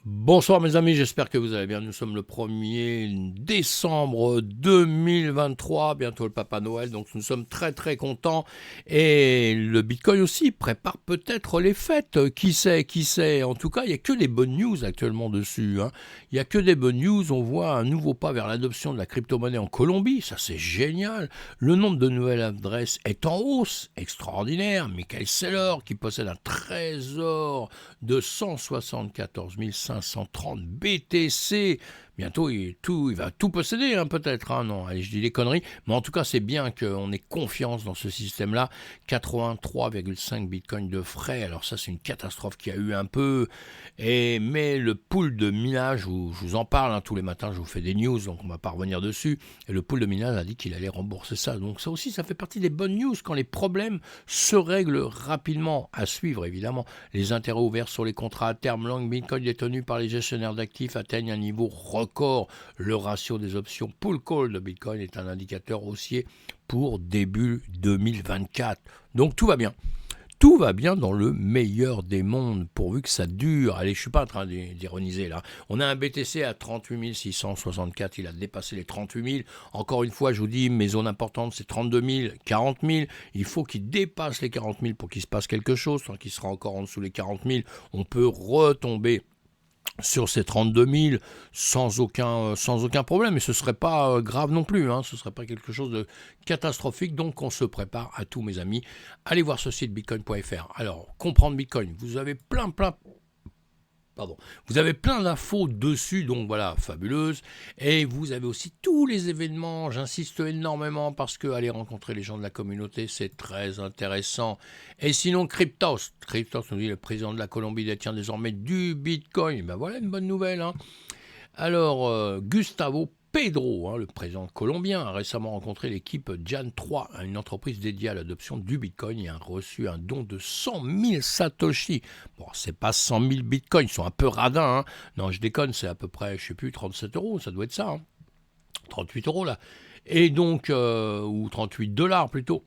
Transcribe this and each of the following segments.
Bonsoir mes amis, j'espère que vous allez bien. Nous sommes le 1er décembre 2023, bientôt le Papa Noël, donc nous sommes très très contents. Et le Bitcoin aussi prépare peut-être les fêtes, qui sait, qui sait. En tout cas, il n'y a que des bonnes news actuellement dessus, hein. Il n'y a que des bonnes news, on voit un nouveau pas vers l'adoption de la crypto-monnaie en Colombie, ça c'est génial. Le nombre de nouvelles adresses est en hausse, extraordinaire. Michael Saylor qui possède un trésor de 174 530 BTC. Bientôt, il va tout posséder, hein, peut-être. Hein, non, allez, je dis des conneries. Mais en tout cas, c'est bien qu'on ait confiance dans ce système-là. 83,5 bitcoins de frais. Alors ça, c'est une catastrophe qu'il y a eu un peu. Mais le pool de minage, je vous en parle, hein, tous les matins, je vous fais des news, donc on ne va pas revenir dessus. Et le pool de minage a dit qu'il allait rembourser ça. Donc ça aussi, ça fait partie des bonnes news quand les problèmes se règlent rapidement. À suivre, évidemment. Les intérêts ouverts sur les contrats à terme long Bitcoin détenus par les gestionnaires d'actifs atteignent un niveau record. Le ratio des options pull call de Bitcoin est un indicateur haussier pour début 2024. Donc tout va bien. Tout va bien dans le meilleur des mondes, pourvu que ça dure. Allez, je ne suis pas en train d'ironiser là. On a un BTC à 38 664, il a dépassé les 38 000. Encore une fois, je vous dis, mes zones importantes, c'est 32 000, 40 000. Il faut qu'il dépasse les 40 000 pour qu'il se passe quelque chose. Tant qu'il sera encore en dessous des 40 000, on peut retomber sur ces 32 000 sans aucun problème. Et ce ne serait pas grave non plus, hein. Ce ne serait pas quelque chose de catastrophique. Donc on se prépare à tous mes amis. Allez voir ce site bitcoin.fr. Alors, comprendre Bitcoin, vous avez vous avez plein d'infos dessus, donc voilà, fabuleuse. Et vous avez aussi tous les événements, j'insiste énormément parce que aller rencontrer les gens de la communauté, c'est très intéressant. Et sinon, Cryptos nous dit le président de la Colombie détient désormais du Bitcoin. Ben voilà une bonne nouvelle, hein. Alors, Gustavo Pedro, hein, le président colombien, a récemment rencontré l'équipe Jan3, une entreprise dédiée à l'adoption du Bitcoin, et a reçu un don de 100 000 Satoshi. Bon, c'est pas 100 000 Bitcoins, ils sont un peu radins, hein. Non, je déconne, c'est à peu près, je sais plus, 37 euros, ça doit être ça, hein. 38 euros là. Et donc, ou 38 dollars plutôt.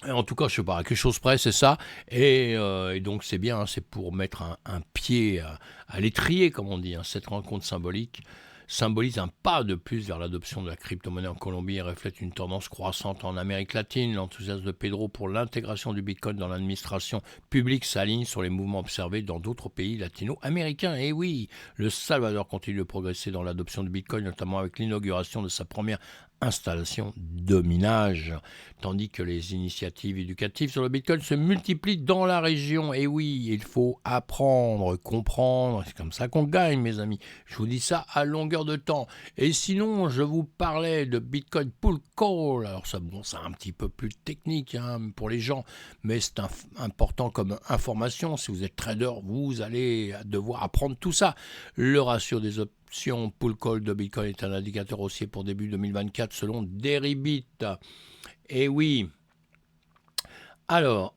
En tout cas, je sais pas, à quelque chose près, c'est ça. Et donc, c'est bien, hein, c'est pour mettre un pied à l'étrier, comme on dit, hein. Cette rencontre symbolique symbolise un pas de plus vers l'adoption de la crypto-monnaie en Colombie et reflète une tendance croissante en Amérique latine. L'enthousiasme de Pedro pour l'intégration du Bitcoin dans l'administration publique s'aligne sur les mouvements observés dans d'autres pays latino-américains. Et oui, le Salvador continue de progresser dans l'adoption du Bitcoin, notamment avec l'inauguration de sa première installation de minage, tandis que les initiatives éducatives sur le Bitcoin se multiplient dans la région. Et oui, il faut apprendre, comprendre, c'est comme ça qu'on gagne, mes amis. Je vous dis ça à longueur de temps. Et sinon, je vous parlais de Bitcoin Pool Call. Alors ça, bon, c'est un petit peu plus technique, hein, pour les gens, mais c'est important comme information. Si vous êtes trader, vous allez devoir apprendre tout ça. Le ratio des options Pool Call de Bitcoin est un indicateur haussier pour début 2024 selon Deribit. Et oui. Alors,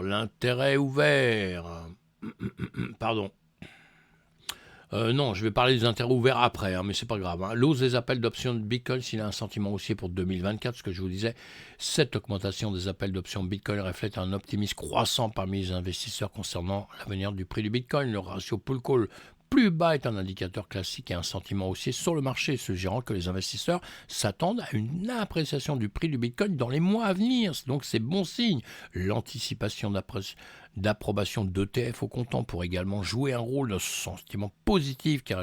l'intérêt ouvert. Pardon. Non, je vais parler des intérêts ouverts après, hein, mais c'est pas grave, hein. L'hausse des appels d'options de Bitcoin, s'il a un sentiment haussier pour 2024, ce que je vous disais, cette augmentation des appels d'options Bitcoin reflète un optimisme croissant parmi les investisseurs concernant l'avenir du prix du Bitcoin. Le ratio pull-call plus bas est un indicateur classique et un sentiment haussier sur le marché, suggérant que les investisseurs s'attendent à une appréciation du prix du Bitcoin dans les mois à venir. Donc c'est bon signe. L'anticipation d'approbation d'ETF au comptant pourrait également jouer un rôle dans ce sentiment positif, car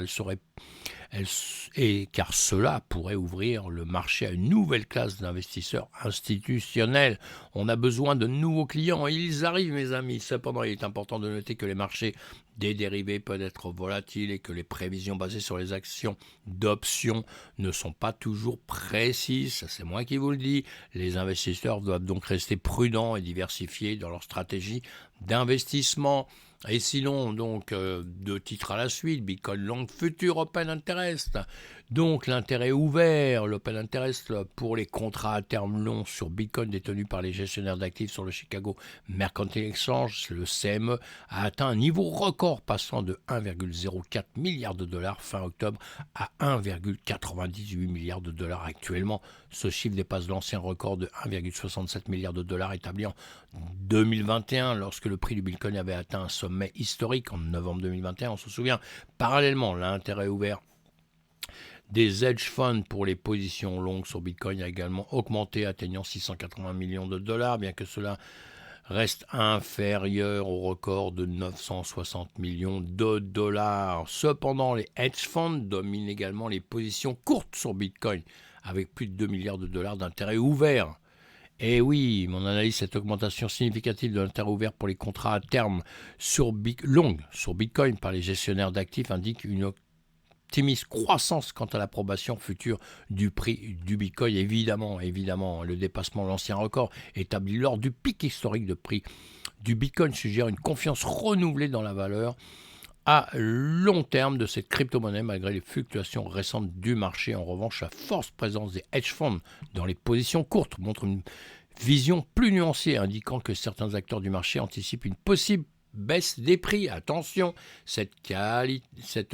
car cela pourrait ouvrir le marché à une nouvelle classe d'investisseurs institutionnels. On a besoin de nouveaux clients et ils arrivent, mes amis. Cependant, il est important de noter que les marchés des dérivés peuvent être volatiles et que les prévisions basées sur les actions d'options ne sont pas toujours précises. Ça, c'est moi qui vous le dis. Les investisseurs doivent donc rester prudents et diversifiés dans leur stratégie d'investissement. Et sinon, donc, deux titres à la suite, Bitcoin Long Future Open Interest. Donc, l'intérêt ouvert, l'Open Interest pour les contrats à terme long sur Bitcoin détenus par les gestionnaires d'actifs sur le Chicago Mercantile Exchange, le CME, a atteint un niveau record passant de 1,04 milliard de dollars fin octobre à 1,98 milliard de dollars actuellement. Ce chiffre dépasse l'ancien record de 1,67 milliard de dollars établi en 2021 lorsque le prix du Bitcoin avait atteint un sommet sommet historique en novembre 2021, on se souvient. Parallèlement, l'intérêt ouvert des hedge funds pour les positions longues sur Bitcoin a également augmenté, atteignant 680 millions de dollars, bien que cela reste inférieur au record de 960 millions de dollars. Cependant, les hedge funds dominent également les positions courtes sur Bitcoin, avec plus de 2 milliards de dollars d'intérêt ouvert. Et oui, mon analyse, cette augmentation significative de l'intérêt ouvert pour les contrats à terme longues sur Bitcoin par les gestionnaires d'actifs indique une optimiste croissance quant à l'approbation future du prix du Bitcoin. Évidemment, le dépassement de l'ancien record établi lors du pic historique de prix du Bitcoin suggère une confiance renouvelée dans la valeur à long terme de cette crypto-monnaie malgré les fluctuations récentes du marché. En revanche, la forte présence des hedge funds dans les positions courtes montre une vision plus nuancée, indiquant que certains acteurs du marché anticipent une possible baisse des prix. Attention, cette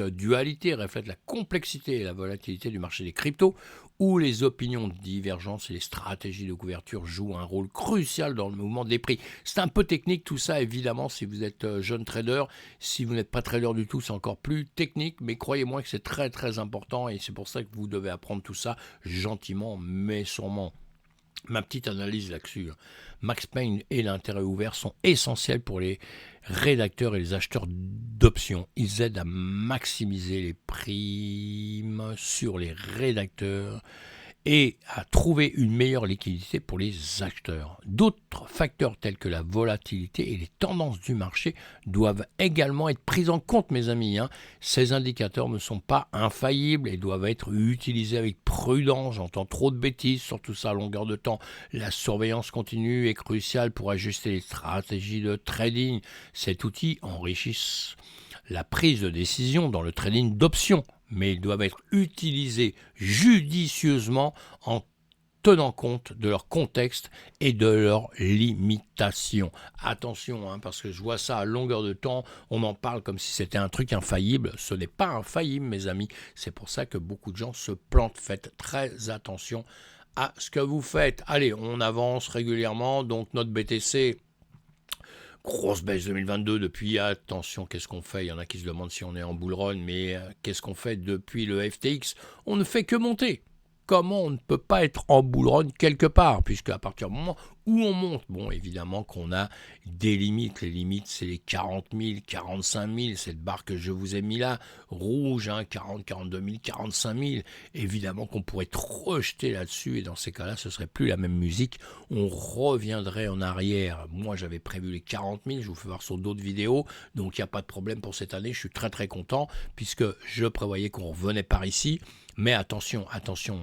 dualité reflète la complexité et la volatilité du marché des cryptos, où les opinions divergentes et les stratégies de couverture jouent un rôle crucial dans le mouvement des prix. C'est un peu technique tout ça, évidemment, si vous êtes jeune trader. Si vous n'êtes pas trader du tout, c'est encore plus technique, mais croyez-moi que c'est très très important et c'est pour ça que vous devez apprendre tout ça gentiment mais sûrement. Ma petite analyse là-dessus. Max Payne et l'intérêt ouvert sont essentiels pour les rédacteurs et les acheteurs d'options. Ils aident à maximiser les primes sur les rédacteurs et à trouver une meilleure liquidité pour les acheteurs. D'autres facteurs tels que la volatilité et les tendances du marché doivent également être pris en compte, mes amis. Ces indicateurs ne sont pas infaillibles et doivent être utilisés avec prudence. J'entends trop de bêtises sur tout ça à longueur de temps. La surveillance continue est cruciale pour ajuster les stratégies de trading. Cet outil enrichit la prise de décision dans le trading d'options, mais ils doivent être utilisés judicieusement en tenant compte de leur contexte et de leurs limitations. Attention, parce que je vois ça à longueur de temps, on en parle comme si c'était un truc infaillible. Ce n'est pas infaillible, mes amis. C'est pour ça que beaucoup de gens se plantent. Faites très attention à ce que vous faites. Allez, on avance régulièrement, donc notre BTC... Grosse baisse 2022 depuis, attention, qu'est-ce qu'on fait? Il y en a qui se demandent si on est en bull run, mais qu'est-ce qu'on fait depuis le FTX? On ne fait que monter. Comment on ne peut pas être en bull run quelque part? Puisque à partir du moment où on monte, bon, évidemment qu'on a des limites. Les limites, c'est les 40 000, 45 000, cette barre que je vous ai mis là, rouge, 40, 42 000, 45 000. Évidemment qu'on pourrait être rejeté là-dessus, et dans ces cas-là, ce serait plus la même musique. On reviendrait en arrière. Moi, j'avais prévu les 40 000, je vous fais voir sur d'autres vidéos, donc il n'y a pas de problème pour cette année. Je suis très très content, puisque je prévoyais qu'on revenait par ici. Mais attention,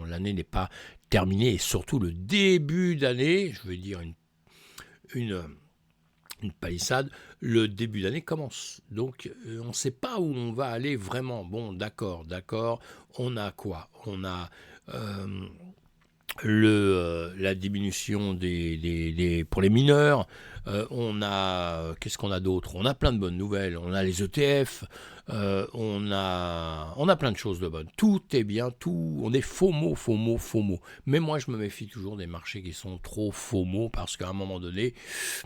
l'année n'est pas terminée, et surtout le début d'année, je veux dire une palissade, le début d'année commence. Donc on ne sait pas où on va aller vraiment. Bon, d'accord, on a quoi? On a la diminution pour les mineurs, on a, qu'est-ce qu'on a d'autre? On a plein de bonnes nouvelles, on a les ETF, on a plein de choses de bonnes. Tout est bien, on est FOMO. Mais moi, je me méfie toujours des marchés qui sont trop FOMO parce qu'à un moment donné,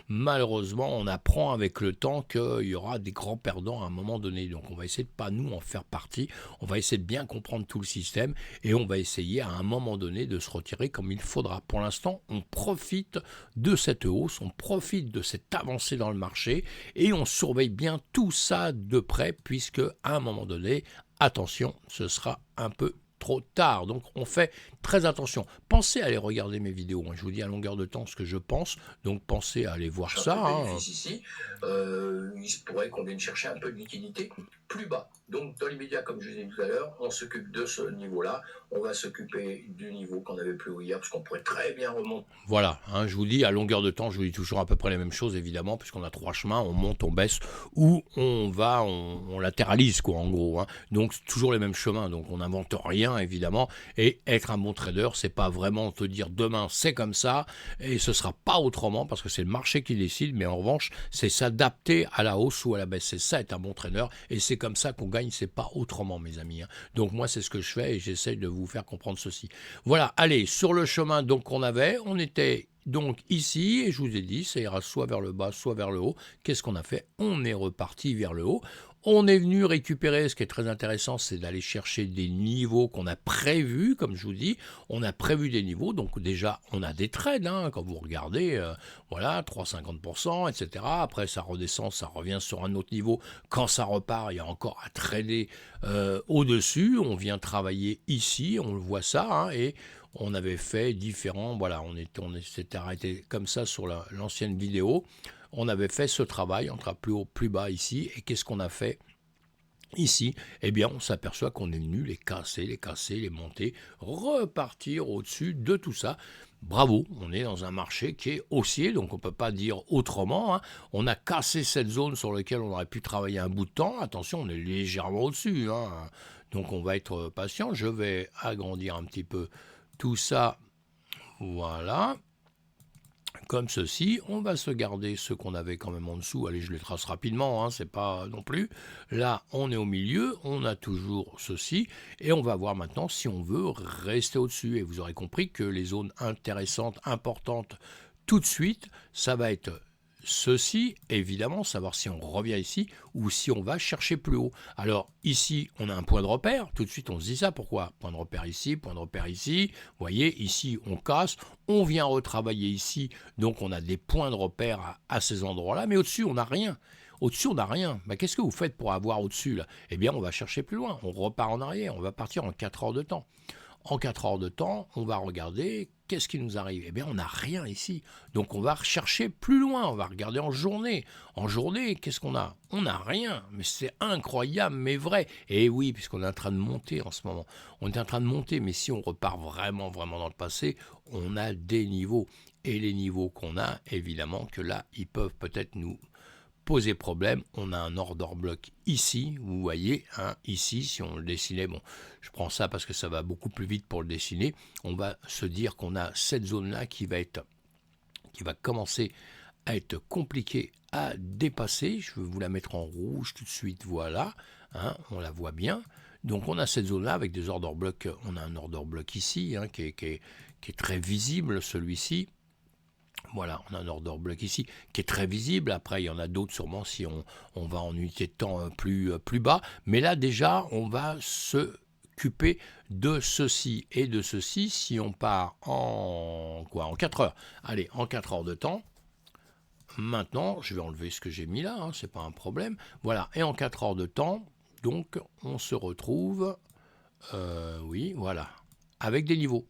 malheureusement, on apprend avec le temps qu'il y aura des grands perdants à un moment donné. Donc, on va essayer de pas nous en faire partie. On va essayer de bien comprendre tout le système et on va essayer à un moment donné de se retirer comme il faudra. Pour l'instant, on profite de cette hausse, on profite de cette avancée dans le marché et on surveille bien tout ça de près puisque à un moment donné, attention, ce sera un peu trop tard. Donc on fait très attention. Pensez à aller regarder mes vidéos. Je vous dis à longueur de temps ce que je pense. Donc pensez à aller voir ça. Ici, il se pourrait qu'on vienne chercher un peu de liquidité plus bas. Donc dans l'immédiat, comme je vous ai dit tout à l'heure, on s'occupe de ce niveau-là. On va s'occuper du niveau qu'on avait plus haut hier, parce qu'on pourrait très bien remonter. Voilà, je vous dis à longueur de temps, je vous dis toujours à peu près les mêmes choses, évidemment, puisqu'on a trois chemins, on monte, on baisse, ou on va, on latéralise, quoi, en gros. Donc toujours les mêmes chemins, donc on n'invente rien, évidemment. Et être un bon trader, c'est pas vraiment te dire demain c'est comme ça, et ce sera pas autrement, parce que c'est le marché qui décide, mais en revanche, c'est s'adapter à la hausse ou à la baisse. C'est ça être un bon trader, et c'est comme ça qu'on gagne, c'est pas autrement, mes amis. Hein. Donc moi, c'est ce que je fais et j'essaie de vous faire comprendre ceci. Voilà, allez, sur le chemin donc qu'on avait, on était donc ici, et je vous ai dit, ça ira soit vers le bas, soit vers le haut. Qu'est-ce qu'on a fait? On est reparti vers le haut. On est venu récupérer, ce qui est très intéressant, c'est d'aller chercher des niveaux qu'on a prévus, comme je vous dis. On a prévu des niveaux, donc déjà, on a des trades, hein, quand vous regardez, voilà, 3,50%, etc. Après, ça redescend, ça revient sur un autre niveau. Quand ça repart, il y a encore à trader au-dessus. On vient travailler ici, on le voit ça, hein, et on avait fait différents, voilà, on s'était arrêté comme ça sur l'ancienne vidéo. On avait fait ce travail entre plus haut, plus bas ici, et qu'est-ce qu'on a fait ici? Eh bien, on s'aperçoit qu'on est venu les casser, les monter, repartir au-dessus de tout ça. Bravo, on est dans un marché qui est haussier, donc on ne peut pas dire autrement. Hein. On a cassé cette zone sur laquelle on aurait pu travailler un bout de temps. Attention, on est légèrement au-dessus. Hein. Donc on va être patient. Je vais agrandir un petit peu tout ça. Voilà. Comme ceci, on va se garder ce qu'on avait quand même en dessous. Allez, je les trace rapidement, hein, c'est pas non plus. Là, on est au milieu, on a toujours ceci, et on va voir maintenant si on veut rester au-dessus. Et vous aurez compris que les zones intéressantes, importantes, tout de suite, ça va être ceci, évidemment, savoir si on revient ici ou si on va chercher plus haut. Alors ici, on a un point de repère, tout de suite on se dit ça, pourquoi? Point de repère ici, point de repère ici, vous voyez, ici on casse, on vient retravailler ici, donc on a des points de repère à ces endroits-là, mais au-dessus on n'a rien. Au-dessus, on n'a rien. Bah, qu'est-ce que vous faites pour avoir au-dessus là? Eh bien, on va chercher plus loin, on repart en arrière, on va partir en 4 heures de temps. En 4 heures de temps, on va regarder qu'est-ce qui nous arrive. Eh bien, on n'a rien ici. Donc, on va rechercher plus loin. On va regarder en journée. En journée, qu'est-ce qu'on a? On n'a rien. Mais c'est incroyable, mais vrai. Et oui, puisqu'on est en train de monter en ce moment. On est en train de monter, mais si on repart vraiment, vraiment dans le passé, on a des niveaux. Et les niveaux qu'on a, évidemment, que là, ils peuvent peut-être nous poser problème. On a un order block ici, vous voyez, hein, ici, si on le dessinait, bon, je prends ça parce que ça va beaucoup plus vite pour le dessiner, on va se dire qu'on a cette zone-là qui va commencer à être compliquée à dépasser. Je vais vous la mettre en rouge tout de suite, voilà, hein, on la voit bien. Donc on a cette zone-là avec des order blocks, on a un order block ici, hein, qui est très visible, celui-ci. Voilà, on a un order block ici qui est très visible. Après, il y en a d'autres sûrement si on va en unité de temps plus bas. Mais là, déjà, on va s'occuper de ceci et de ceci si on part en 4 heures. Allez, en 4 heures de temps. Maintenant, je vais enlever ce que j'ai mis là, hein, c'est pas un problème. Voilà, et en 4 heures de temps, donc, on se retrouve, oui, voilà, avec des niveaux.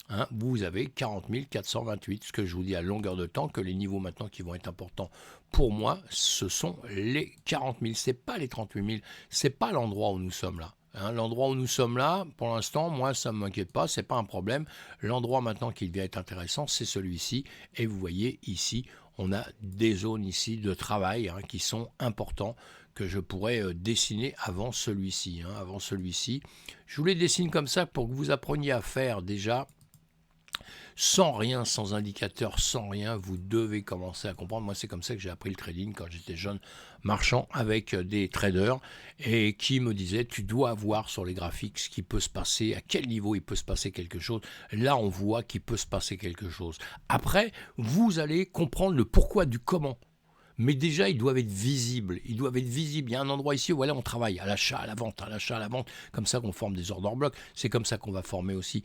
Hein, vous avez 40 428, ce que je vous dis à longueur de temps, que les niveaux maintenant qui vont être importants pour moi, ce sont les 40 000, c'est pas les 38 000, c'est pas l'endroit où nous sommes là. Hein, l'endroit où nous sommes là, pour l'instant, moi, ça ne m'inquiète pas, c'est pas un problème. L'endroit maintenant qui vient être intéressant, c'est celui-ci. Et vous voyez ici, on a des zones ici de travail, hein, qui sont importants, que je pourrais dessiner avant celui-ci. Hein, avant celui-ci, je vous les dessine comme ça pour que vous appreniez à faire déjà. Sans rien, sans indicateur, sans rien, vous devez commencer à comprendre. Moi, c'est comme ça que j'ai appris le trading quand j'étais jeune marchand avec des traders et qui me disaient, tu dois voir sur les graphiques ce qui peut se passer, à quel niveau il peut se passer quelque chose. Là, on voit qu'il peut se passer quelque chose. Après, vous allez comprendre le pourquoi du comment. Mais déjà, ils doivent être visibles. Ils doivent être visibles. Il y a un endroit ici où voilà, on travaille à l'achat, à la vente, à l'achat, à la vente. Comme ça qu'on forme des order blocks. C'est comme ça qu'on va former aussi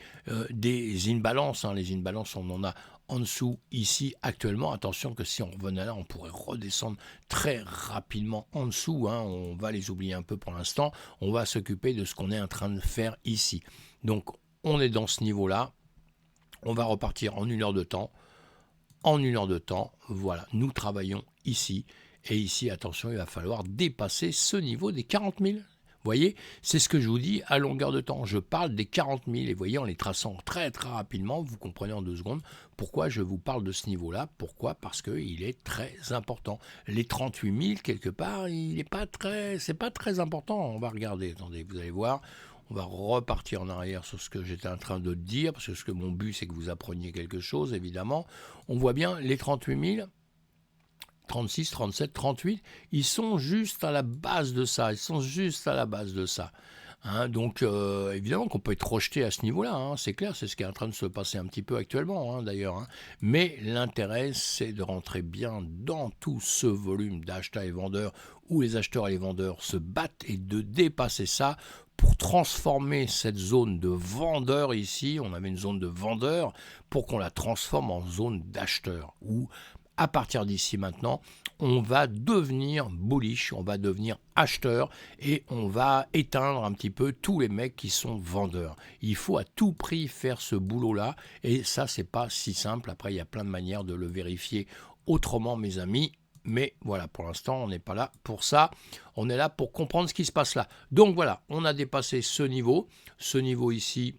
des imbalances. Hein. Les imbalances, on en a en dessous ici actuellement. Attention que si on revenait là, on pourrait redescendre très rapidement en dessous. Hein. On va les oublier un peu pour l'instant. On va s'occuper de ce qu'on est en train de faire ici. Donc, on est dans ce niveau-là. On va repartir en 1 heure de temps. En 1 heure de temps, voilà, nous travaillons ici. Et ici, attention, il va falloir dépasser ce niveau des 40 000. Vous voyez, c'est ce que je vous dis à longueur de temps. Je parle des 40 000. Et vous voyez, en les traçant très très rapidement, vous comprenez en 2 secondes pourquoi je vous parle de ce niveau-là. Pourquoi? Parce qu'il est très important. Les 38 000, quelque part, c'est pas très important. On va regarder, attendez, vous allez voir. On va repartir en arrière sur ce que j'étais en train de dire, parce que ce que mon but, c'est que vous appreniez quelque chose, évidemment. On voit bien les 38 000, 36, 37, 38, ils sont juste à la base de ça. Ils sont juste à la base de ça. Hein, donc évidemment qu'on peut être rejeté à ce niveau-là, hein, c'est clair, c'est ce qui est en train de se passer un petit peu actuellement hein, d'ailleurs. Hein. Mais l'intérêt, c'est de rentrer bien dans tout ce volume d'acheteurs et vendeurs où les acheteurs et les vendeurs se battent et de dépasser ça pour transformer cette zone de vendeur ici. On avait une zone de vendeur pour qu'on la transforme en zone d'acheteur où à partir d'ici maintenant, on va devenir bullish, on va devenir acheteur et on va éteindre un petit peu tous les mecs qui sont vendeurs. Il faut à tout prix faire ce boulot-là et ça, c'est pas si simple. Après, il y a plein de manières de le vérifier autrement, mes amis. Mais voilà, pour l'instant, on n'est pas là pour ça. On est là pour comprendre ce qui se passe là. Donc voilà, on a dépassé ce niveau ici.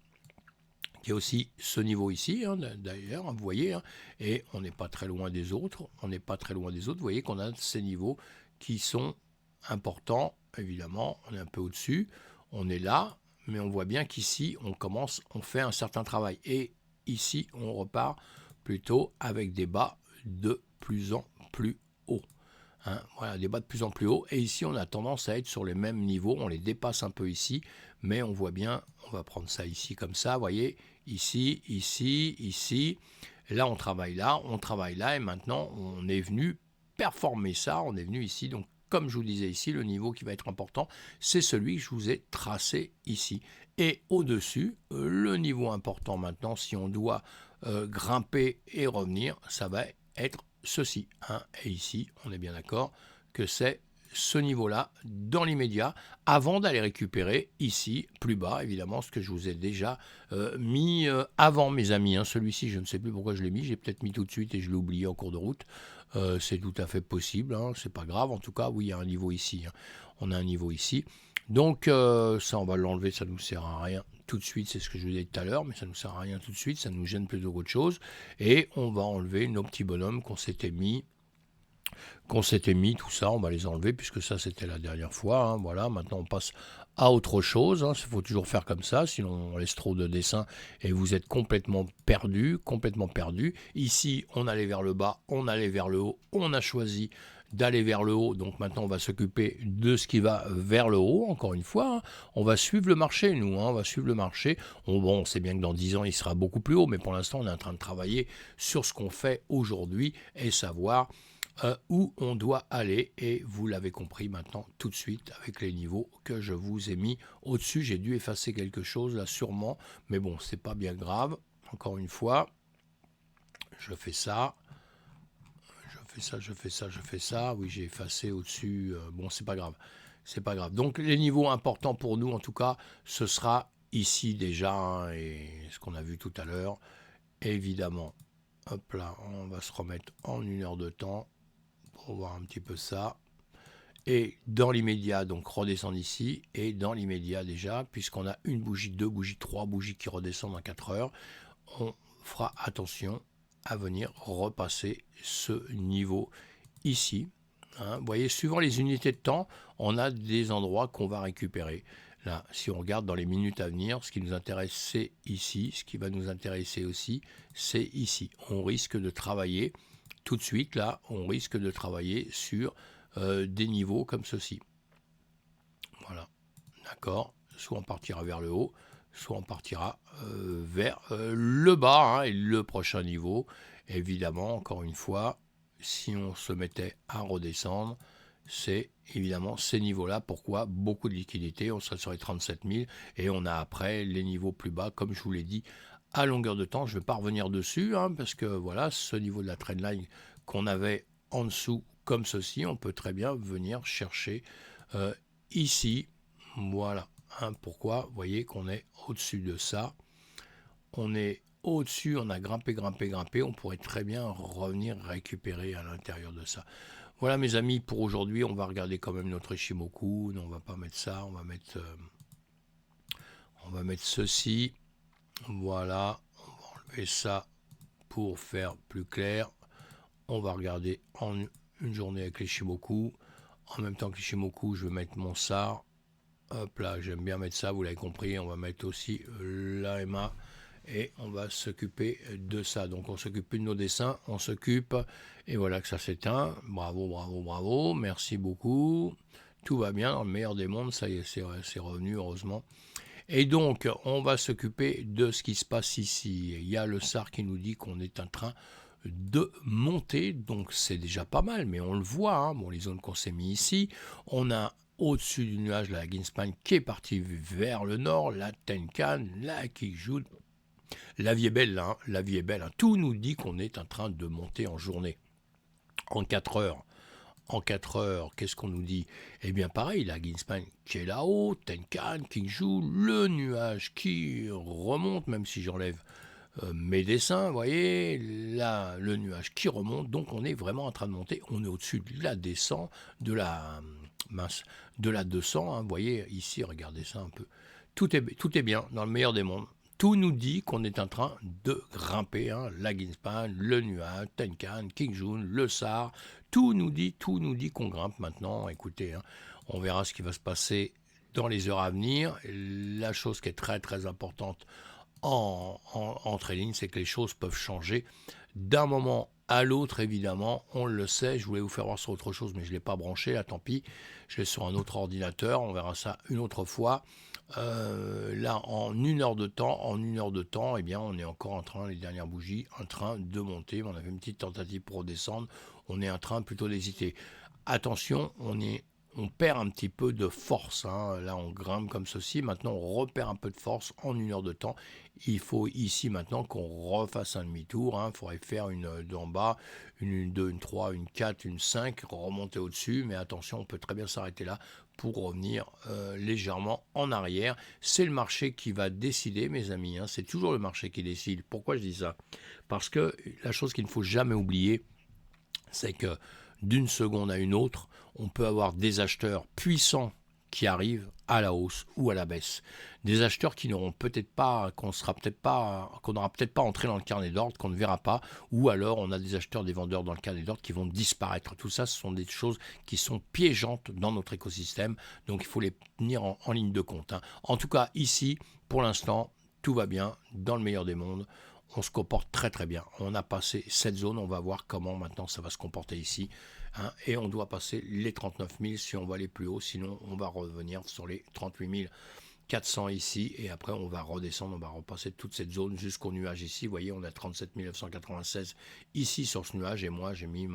Il y a aussi ce niveau ici, hein, d'ailleurs, vous voyez, hein, et on n'est pas très loin des autres. On n'est pas très loin des autres. Vous voyez qu'on a ces niveaux qui sont importants. Évidemment, on est un peu au-dessus. On est là, mais on voit bien qu'ici, on fait un certain travail. Et ici, on repart plutôt avec des bas de plus en plus hauts. Hein, voilà, des bas de plus en plus haut. Et ici, on a tendance à être sur les mêmes niveaux. On les dépasse un peu ici, mais on voit bien, on va prendre ça ici comme ça, vous voyez, ici, ici, ici. Là, on travaille là, et maintenant, on est venu performer ça. On est venu ici, donc comme je vous disais ici, le niveau qui va être important, c'est celui que je vous ai tracé ici. Et au-dessus, le niveau important maintenant, si on doit grimper et revenir, ça va être ceci. Hein. Et ici, on est bien d'accord que c'est ce niveau-là dans l'immédiat, avant d'aller récupérer ici, plus bas, évidemment, ce que je vous ai déjà mis avant, mes amis. Hein. Celui-ci, je ne sais plus pourquoi je l'ai mis, j'ai peut-être mis tout de suite et je l'ai oublié en cours de route. C'est tout à fait possible, hein. C'est pas grave. En tout cas, oui, il y a un niveau ici. Hein. On a un niveau ici. Donc, ça, on va l'enlever, ça ne nous sert à rien tout de suite, c'est ce que je vous ai dit tout à l'heure, mais ça ne nous sert à rien tout de suite, ça nous gêne plutôt qu'autre chose. Et on va enlever nos petits bonhommes qu'on s'était mis, tout ça, on va les enlever, puisque ça, c'était la dernière fois. Hein, voilà, maintenant, on passe à autre chose. Il faut toujours faire comme ça, sinon on laisse trop de dessins et vous êtes complètement perdu, complètement perdu. Ici, on allait vers le bas, on allait vers le haut, on a choisi d'aller vers le haut, donc maintenant on va s'occuper de ce qui va vers le haut, encore une fois, hein. On va suivre le marché, nous, hein, on va suivre le marché. On sait bien que dans 10 ans, il sera beaucoup plus haut, mais pour l'instant, on est en train de travailler sur ce qu'on fait aujourd'hui et savoir où on doit aller, et vous l'avez compris maintenant tout de suite avec les niveaux que je vous ai mis au-dessus. J'ai dû effacer quelque chose là sûrement, mais bon, c'est pas bien grave. Encore une fois, je fais ça. Je fais ça. Oui, j'ai effacé au-dessus. Bon, c'est pas grave. C'est pas grave. Donc, les niveaux importants pour nous, en tout cas, ce sera ici déjà, hein, et ce qu'on a vu tout à l'heure. Évidemment, hop là, on va se remettre en 1 heure de temps pour voir un petit peu ça. Et dans l'immédiat, donc redescendre ici. Et dans l'immédiat déjà, puisqu'on a une bougie, 2 bougies, 3 bougies qui redescendent en 4 heures, on fera attention à venir repasser ce niveau ici. Hein. Vous voyez, suivant les unités de temps, on a des endroits qu'on va récupérer. Là, si on regarde dans les minutes à venir, ce qui nous intéresse, c'est ici. Ce qui va nous intéresser aussi, c'est ici. On risque de travailler tout de suite, là, on risque de travailler sur des niveaux comme ceci. Voilà, d'accord. Soit on partira vers le haut, soit on partira vers le bas, hein, et le prochain niveau. Évidemment, encore une fois, si on se mettait à redescendre, c'est évidemment ces niveaux-là. Pourquoi? Beaucoup de liquidités, on serait sur les 37 000, et on a après les niveaux plus bas, comme je vous l'ai dit, à longueur de temps. Je ne vais pas revenir dessus, hein, parce que voilà, ce niveau de la trendline qu'on avait en dessous, comme ceci, on peut très bien venir chercher ici. Voilà. Hein, pourquoi? Vous voyez qu'on est au-dessus de ça. On est au-dessus, on a grimpé. On pourrait très bien revenir récupérer à l'intérieur de ça. Voilà, mes amis, pour aujourd'hui, on va regarder quand même notre Ishimoku. Non, on va pas mettre ça, on va mettre ceci. Voilà, on va enlever ça pour faire plus clair. On va regarder en une journée avec les Shimoku. En même temps que les Shimoku, je vais mettre mon SAR. Hop là, j'aime bien mettre ça, vous l'avez compris. On va mettre aussi l'AMA. et on va s'occuper de ça. Donc on s'occupe plus de nos dessins, on s'occupe, et voilà que ça s'éteint. Bravo, bravo, bravo, merci beaucoup. Tout va bien, dans le meilleur des mondes, ça y est, c'est revenu, heureusement. Et donc, on va s'occuper de ce qui se passe ici. Il y a le SAR qui nous dit qu'on est en train de monter, donc c'est déjà pas mal, mais on le voit, hein. Bon, les zones qu'on s'est mis ici, on a au-dessus du nuage la Greenspan qui est partie vers le nord, la Tenkan, la Kijun. La vie est belle, hein, la vie est belle. Hein. Tout nous dit qu'on est en train de monter en journée, en 4 heures. En 4 heures, qu'est-ce qu'on nous dit? Eh bien pareil, la Greenspan qui est là-haut, Tenkan, Kijun, le nuage qui remonte, même si j'enlève mes dessins, vous voyez, là, le nuage qui remonte, donc on est vraiment en train de monter, on est au-dessus de la descente, de la mince, de la 200, hein, vous voyez, ici, regardez ça un peu, tout est bien, dans le meilleur des mondes, tout nous dit qu'on est en train de grimper, hein, la Greenspan, le nuage, Tenkan, Kijun, le SAR, tout nous dit qu'on grimpe maintenant, écoutez, hein, on verra ce qui va se passer dans les heures à venir, la chose qui est très très importante en trading, c'est que les choses peuvent changer d'un moment à l'autre, évidemment, on le sait. Je voulais vous faire voir sur autre chose, mais je ne l'ai pas branché, là, tant pis. Je l'ai sur un autre ordinateur, on verra ça une autre fois. Là, en une heure de temps, eh bien, on est encore en train, les dernières bougies, en train de monter. On avait une petite tentative pour redescendre, on est en train plutôt d'hésiter. Attention, on perd un petit peu de force, hein. Là on grimpe comme ceci, maintenant on repère un peu de force en une heure de temps. Il faut ici maintenant qu'on refasse un demi-tour, hein. Il faudrait faire une d'en bas, une 2, une 3, une 4, une 5, remonter au-dessus, mais attention, on peut très bien s'arrêter là pour revenir légèrement en arrière. C'est le marché qui va décider, mes amis, hein. C'est toujours le marché qui décide. Pourquoi je dis ça? Parce que la chose qu'il ne faut jamais oublier, c'est que d'une seconde à une autre, on peut avoir des acheteurs puissants qui arrivent à la hausse ou à la baisse. Des acheteurs qui n'auront peut-être pas, qu'on n'aura peut-être pas entré dans le carnet d'ordre, qu'on ne verra pas, ou alors on a des acheteurs, des vendeurs dans le carnet d'ordre qui vont disparaître. Tout ça, ce sont des choses qui sont piégeantes dans notre écosystème, donc il faut les tenir en ligne de compte, hein. En tout cas, ici, pour l'instant, tout va bien, dans le meilleur des mondes. On se comporte très très bien. On a passé cette zone, on va voir comment maintenant ça va se comporter ici. Hein, et on doit passer les 39 000 si on va aller plus haut, sinon on va revenir sur les 38 400 ici, et après on va redescendre, on va repasser toute cette zone jusqu'au nuage ici. Vous voyez, on a 37 996 ici sur ce nuage, et moi j'ai mis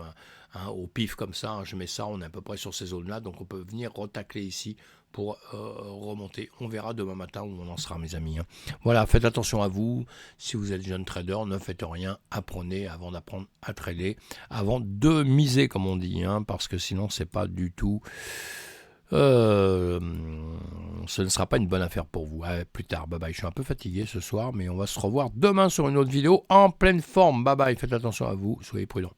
au pif comme ça, hein, je mets ça, on est à peu près sur ces zones-là, donc on peut venir retacler ici pour remonter. On verra demain matin où on en sera, mes amis, hein. Voilà, faites attention à vous. Si vous êtes jeune trader, ne faites rien. Apprenez avant d'apprendre à trader, avant de miser, comme on dit, hein, parce que sinon, c'est pas du tout... ce ne sera pas une bonne affaire pour vous. Plus tard, bye bye. Je suis un peu fatigué ce soir, mais on va se revoir demain sur une autre vidéo en pleine forme. Bye bye, faites attention à vous, soyez prudents.